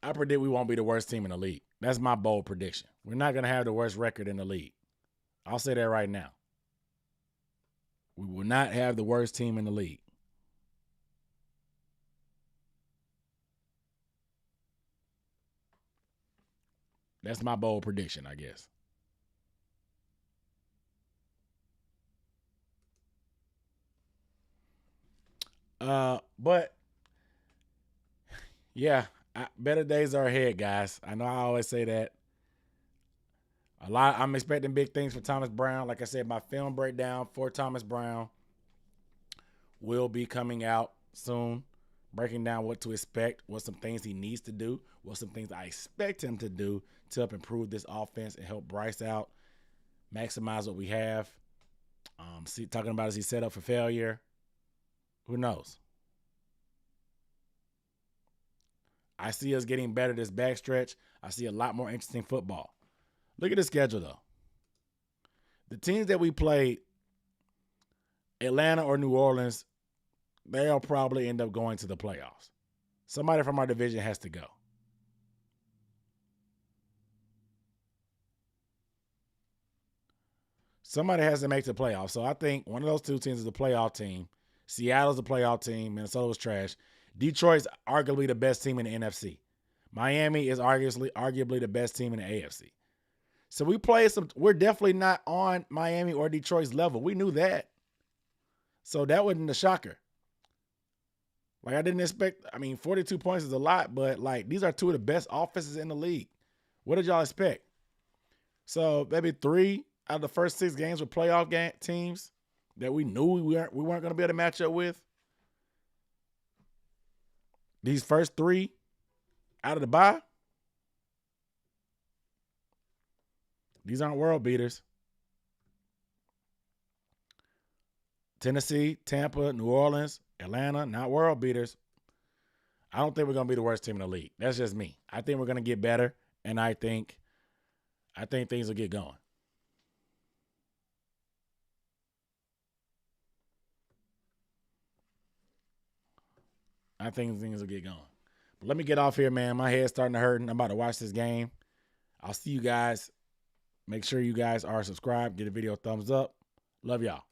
we won't be the worst team in the league. That's my bold prediction. We're not going to have the worst record in the league. I'll say that right now. We will not have the worst team in the league. That's my bold prediction, I guess. But yeah, better days are ahead, guys. I know I always say that. I'm expecting big things for Thomas Brown. Like I said, my film breakdown for Thomas Brown will be coming out soon, breaking down what to expect, what some things he needs to do, what some things I expect him to do to help improve this offense and help Bryce out, maximize what we have. Talking about is he set up for failure? Who knows? I see us getting better this backstretch. I see a lot more interesting football. Look at the schedule, though. The teams that we played, Atlanta or New Orleans, they'll probably end up going to the playoffs. Somebody from our division has to go. Somebody has to make the playoffs. So I think one of those two teams is a playoff team. Seattle's a playoff team. Minnesota was trash. Detroit's arguably the best team in the NFC. Miami is arguably the best team in the AFC. So we're definitely not on Miami or Detroit's level. We knew that. So that wasn't a shocker. Like, I didn't expect, 42 points is a lot, but like, these are two of the best offenses in the league. What did y'all expect? So maybe 3 out of the first 6 games were playoff teams that we knew we weren't going to be able to match up with. These first 3 out of the bye, these aren't world beaters. Tennessee, Tampa, New Orleans, Atlanta, not world beaters. I don't think we're going to be the worst team in the league. That's just me. I think we're going to get better, and I think things will get going. I think things will get going. But let me get off here, man. My head's starting to hurt, and I'm about to watch this game. I'll see you guys. Make sure you guys are subscribed. Give the video a thumbs up. Love y'all.